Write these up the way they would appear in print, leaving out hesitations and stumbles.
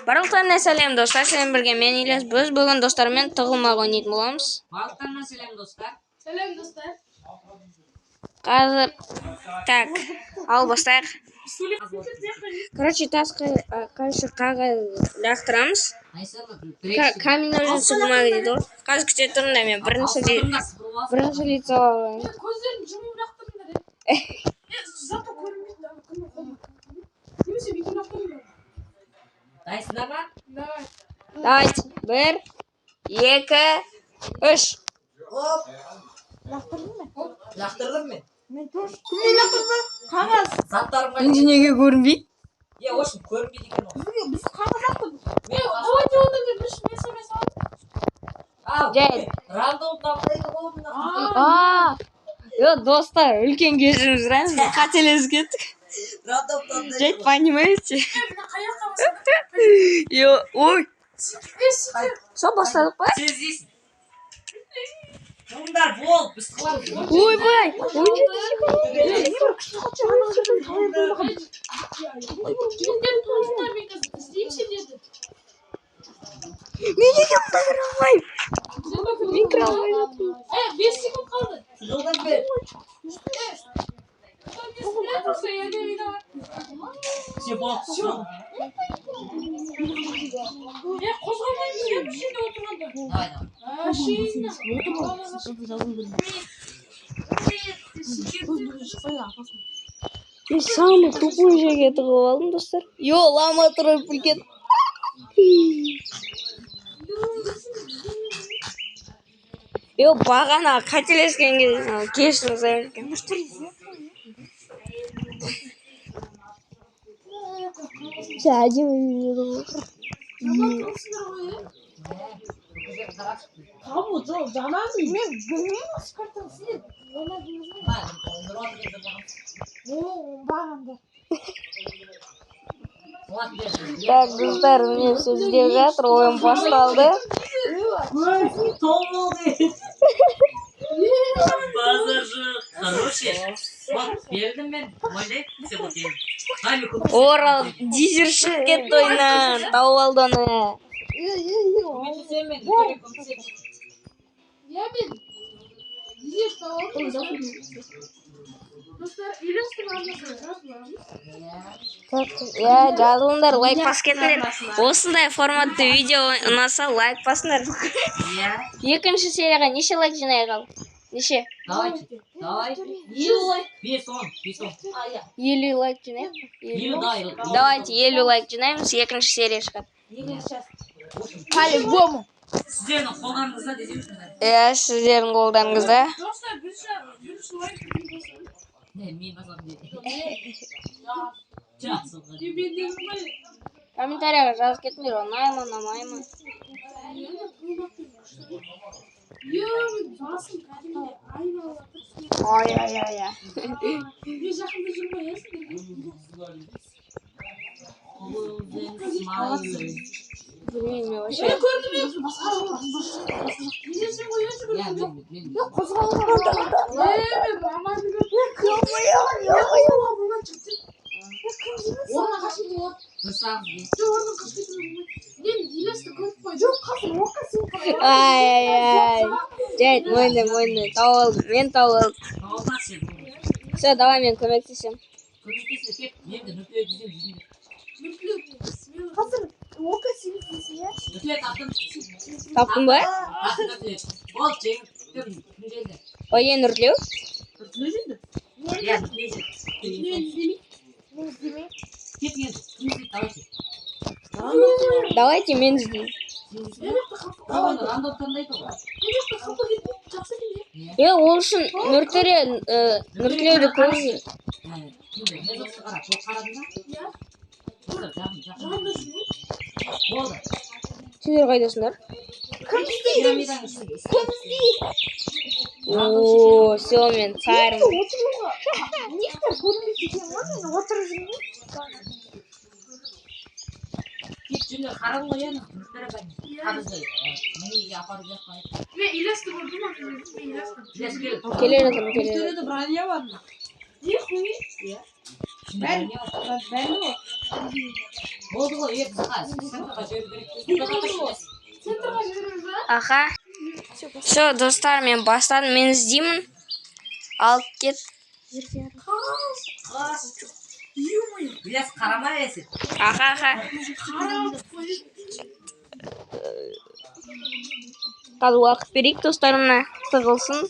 Барлықтарына сәлем достар, сіздермен бірге мен Ильяс. Біз бүгін достармен тығылмақ ойнайтын боламыз. Барлықтарына сәлем достар. Сәлем достар. Қазір так, ал бастайық. Короче, тасқа қайшы қағаз лақтырамыз. Камень ножницы бумага дейді ғой. Қазір күте тұрмын да мен бірінші лицо алайын. Көздерін жұмып лақтырыңдар. Зато көрінбейді. Немесе бүйтіп лақтырыңдар. Дайсыңдар ма? Давай. Давайте, 1, 2, 3. Оп. Лақтырдым мен. Мен тоже. Кімнен лақтырды? Қағаз. Заттарым бар. Неге көрінбейді? Очень көрінбейді екен ол. Біз қағаз лақтырдық. Давайте одан да бір месеме салып. Жай. Рандомда қайда болдың? Достар, үлкен кешірім сұраймыз, қателесіп кеттік. Рандомда. Жай, понимаете? Мына қаяққа басып. Ой. Со, бастадық па? Сен іздейсің. Тұрыңдар бол, біз қыламыз. Ойбай! 17 Жігіттер тұрыңдар, мен қазір іздеймші деді. Мен неге мұнда кіре алмаймын? Мен кіре алмаймын. 5 секунд қалды. Жылдан бері. Все болды. Қозғалмаймыз я бір жерде отырғанда. Мен самый тупой жерге тығып алдым, достар. Лама тұрып үлкен. Бағана қателескен кезде кешірім сұраймын. Әдемі жүреді ғой. Табу жоқ, жанады. Мен білмеймін осы картаны сіздер. Бағанды. Так, достар, мен все іздеп жатыр, ойым басталды. Том болды. Базар жоқ. Хороший. Вот, бердім мен. Ойлайық, все болды. Орал, дизер шығып кетті ойнан, тауып алды оны. Я мен дизер тауып алдым. Достар, үйлестің арнасы жазбаңыз. Жазылыңдар, лайк басып кетіңдер. Осындай форматты видео ұнаса, лайк басыңдар. Екінші серияға неше лайк жинайық ал? Неше? Давайте. 50 лайк. 50 лайк жинайық. Давайте 50 лайк жинаймыз, екінші серия шығады. По-любому. Сіздердің қолдарыңызда десеңіздер. Сіздердің қолдарыңызда. Достар, бірінші лайк. Мен басам дейді. Жақсы. Комментарияға жазып кетіңдер, ұнай ма, ұнамай ма. Басым кәдімде айналып. Ай. Мен жақында жүрмейсің. Білмеймін, мен вообще. Мен көрдім мен. Несен қояшы көрдім. Жоқ, қозғалған. Мен маманы көрдім. Бұнан шықты. Орна қашып болады. Тұрсаңыз дейін. Жоқ, орна қашып кетіп. Мен елесті көріп қой. Жоқ, қасым оққа сен қой. Ай. Жайт, мойны, тауып алдым, мен тауып алдым. Тауылма сен. Все, давай мен көмектесем. Көмектесін кеп, енді нүктелер десем жүзінде. Қазір оққа сен дейсің, я? Нүктелер таптым. Таптың ба? Ол жеңіп кім жеңді? Ой, ең үрлеу? Нүктелер жеңді? Иә, нүктелер жеңді. Мен іздемеймін. Кеп енді, кім давайте. Давайте мен іздеймін. Рандом қандайды ғой? Ол үшін нүртілеуді көріңдер. Сендер қайдасыңдар? Ооо, все, мен цармын. Нектер көрінбейді екен ғой, мен отырып жүрмін. Кеп жүні қарап қояны, нүктері бәйін. Қарызды, менеге апарып жатпайды. Мен илесті көрдім, мен илесті. Келе жатырмын. Нүктері броня бар ма? Не хуй? Бәрі бар. Болды ғой, қысқа. Центрға жіберу керек. Центрға жібереміз ба? Аха. Все, достар, мен бастадым. Мен іздеймін. Алып кет. Қас. Білес қарамай есін. Аха. Қазір уақыт берейік достарымна. Тығылсын.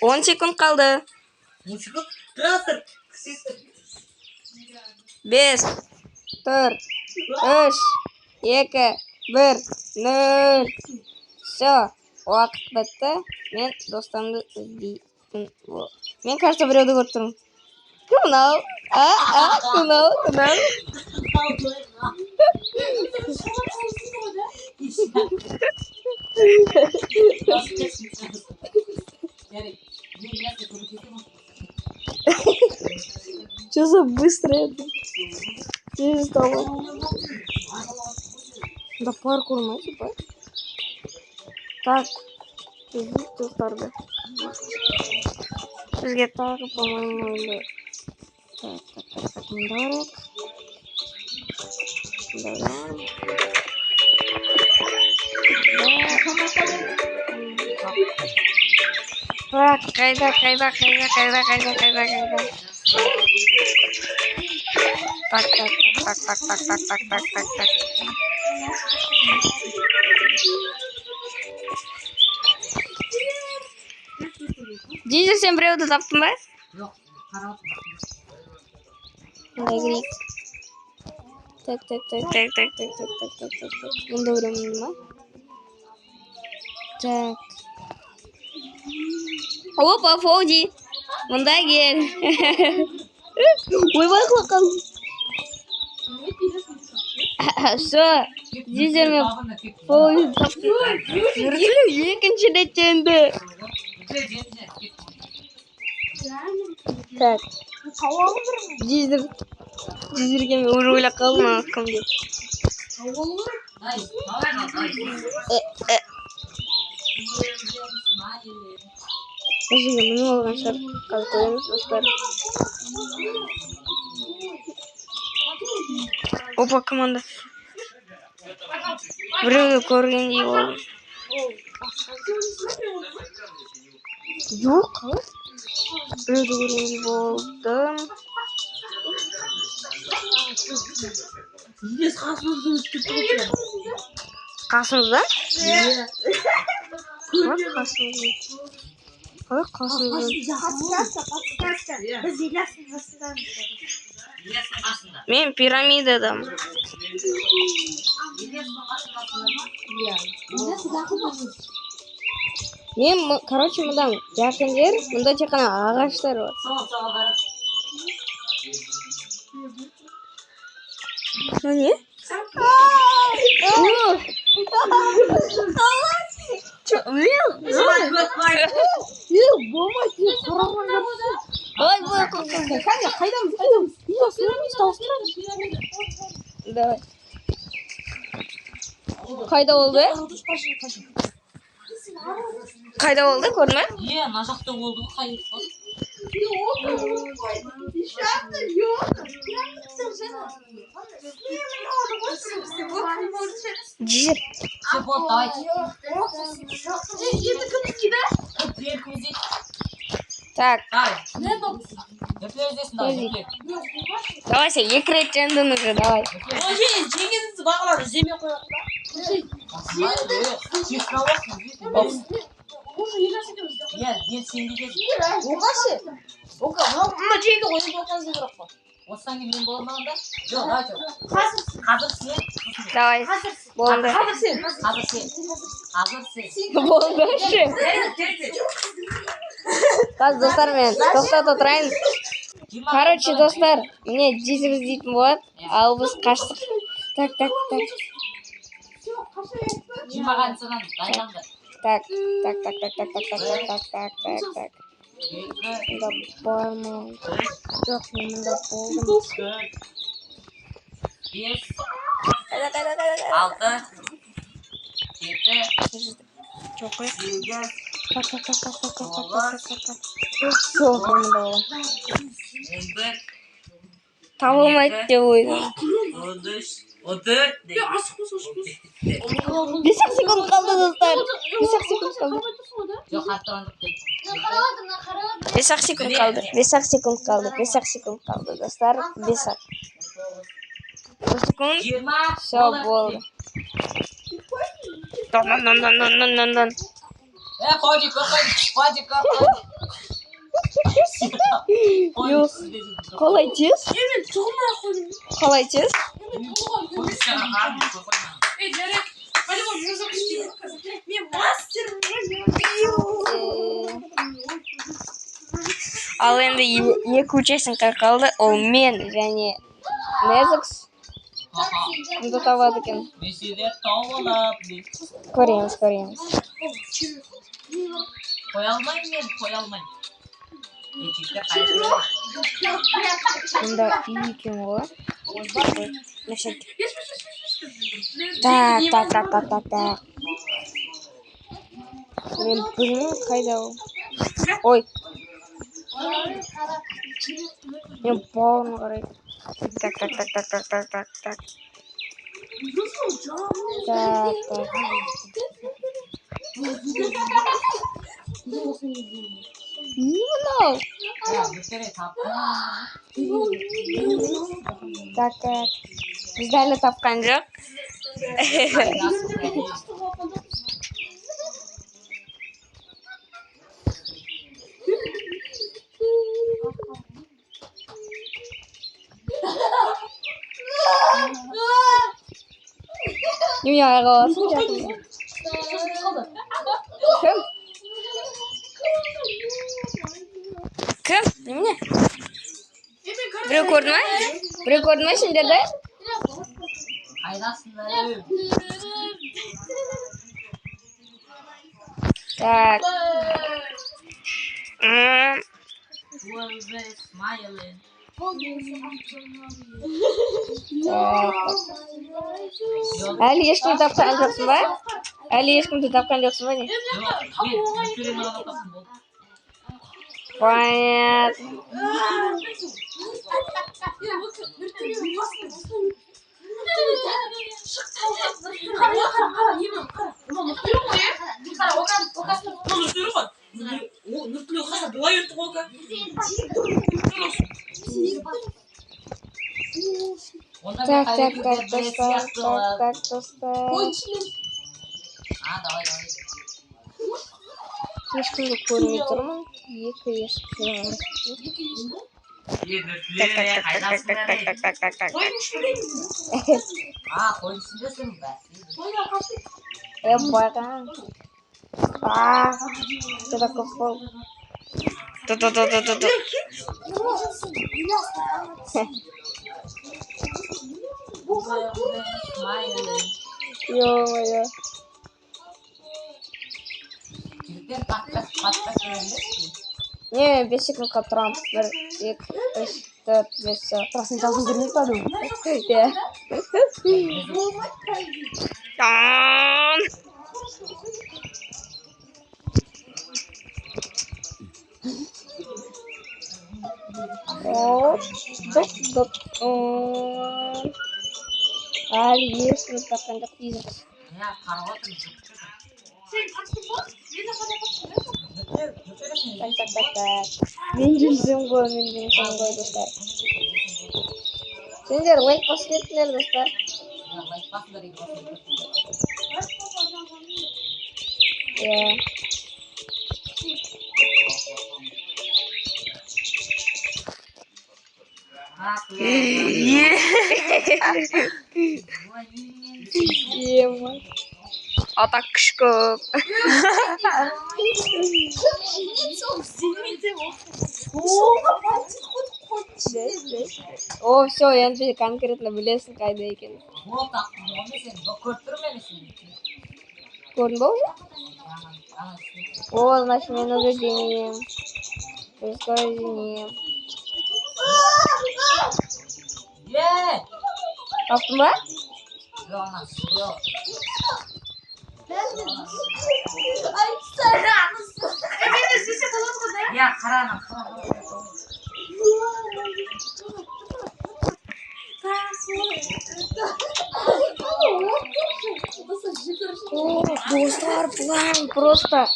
10 секунд қалды. 10 секунд. Тұра тұр. 5, 4, 3, 2, 1, 0. Все, уақыт бітті. Мен достарымды іздейтін. Мен кажется біреуді көріп тұрмын. Кім мынау? Кім? Что за быстро это? Не стало. Да паркур, мать, типа. Так. Иди старда. Бізге тағы, по-моему, или... Так. Мындарек. Так, қайда. Так. Дизель, сен біреуді таптың ба? Жоқ, қарап Мындай кірейік. Так. Мұнда біреуімді ма? Так. Опа, Фоуди. Мұнда кел. Ойбай қылқан. Все. Дизель мен Фоуди таптым. Жүргілі екінші рет енді. Так. Дизельге мен уже ойлап қалдым ана кім деп. Өзіге мініп алған шығар. Қазір көреміз достар. Опа, команда. Біреуді көргендей болды. Жоқ, қалай? Біреуді көргендей болдым. Қасымызда? Қалай қасымызда? Біз Ильястың қасындамыз. Мен пирамидадам. Мен, короче, мұндан жақын жер, мұнда тек қана ағаштар бар. Не? Давай. Қайда болды? Қайда болды, көрдің бе? Мына жақта болды ғой, қай жақта? Жер. Все, болды, давайте. Так. Давай сен екі рет жеңдің уже, давай. Жеңгеніңізді бағалар іздемей қояды да? Уже Ильяс екеуміз де. Иә, мен сенге дедім. Оғашы. Мына жеңді ғой, енді оған іздеу керек қой. Осыдан кейін мен болмағанда? Жоқ, давайте. Қазір сен. Давай. Болды. Қазір сен. Болды ше. Қазір достар, мен тоқтат отырайын. Короче, достар, міне дизель іздейтін болады, ал біз қаштық. Так. Жимаған санан дайынданды. Так. Мұнда бар ма? Жоқ, мен мұнда болдым. 5, Қайда. 6, 7, Жоқ қой. 8, Все, табылмайды деп ойладым. 14 Ya aşk olsun aşk olsun. 5 секунд қалды достар. 5 секунд қалды. Жоқ, қатырандық деп. 5 секунд қалды. 5 секунд қалды. 5 секунд қалды достар. 5 секунд. 20. Все болды. Дан. Ходик. Yok. Қалай тез? Yemin çoğumaya koydum. Қалай тез? Yemin çoğumaya koydum. Жарек. По-любому музыка işliyor. Мен мастермін. Ал енді екі участникқа қалды. Ол мен және Незекс. Кімді табады екен? Меселер тауылап. Көреміз. Қоя алмаймын. Жігіттер қайшы. Мұнда үй екен ғой. Так. Мен білмеймін қайда ол. Ой. Мен бауырын қарайды. Так. Не мынау? Бітіре тап. Так. Бізді әлі тапқан жоқ. Немене аяға басып жатырмын? Кім? Немене? Біреу көрді ме? Сендерді? Қайдасыңдар? Так. Smiling. Әлі ешкімді тапқан жоқсың ба? Не? Понятно. Так, достар. Давай. Ешкімді көрмей тұрмын. Екі ешкім. Қойын үстіндесің бә. Байған. Сюда копал. Ту. Ё-моё. Жігіттер паттас өрмесін. Не, 5 секундқа тұрамыз. 1, 2, 3, 4, 5, все. Тұрасың жалғыз жүрмей падым. Доп. Әлі ешкім тапқан жоқ дейсің. Қарап отырмын. Sen taktın mı? Ben de sana taktım. Так. Мен жүрсем ғой, достар. Сендер лайк басып кеттіңдер, достар. Иә. Ема. Атақ күш көп. О, все, енді конкретно білесің қайда екен. Көрдің ба уже? О, значит, мен уже жеңем. Скоро жеңем. Таптың ба? иә қараны О, достар, план просто.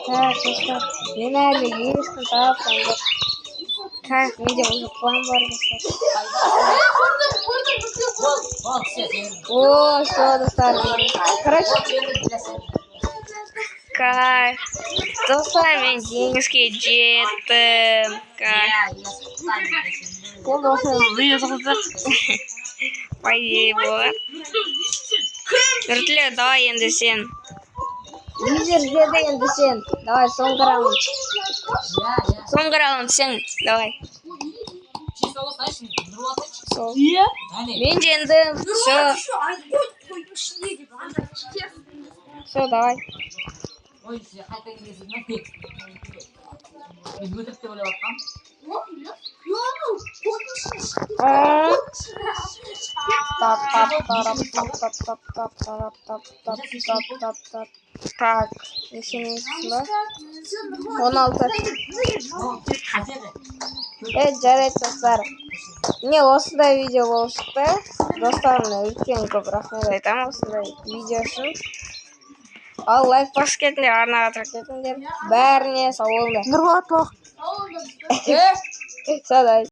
Так, достар, мен әлі ешкім тапқан жоқ. Так, менде уже план бар, достар. ол все О, все, достар. Короче, кайф. Достар, мен жеңіске жеттім. Кайф. Болды, осылай видео қызық. По идее болады. Нұртілеу, давай енді сен. Лидер жеді енді сен. Давай, соңғы раунд. Соңғы раунд сен. Давай. Сол. Мен жеңдім. Все. Все, давай. ой сізге қайта келесіз ме мен өтірік деп ойлап жатқанмын Так, нешемейсің ба? 16. Жарайды, достар. Міне осындай видео болып шықты. Достарымна үлкен көп рахмет айтамын осындай видео үшін. Ал лайк басып кетіңдер, арнаға тіркеп кетіңдер. Бәріне сау болыңдар. Нұрболат тоқ. Все, давай.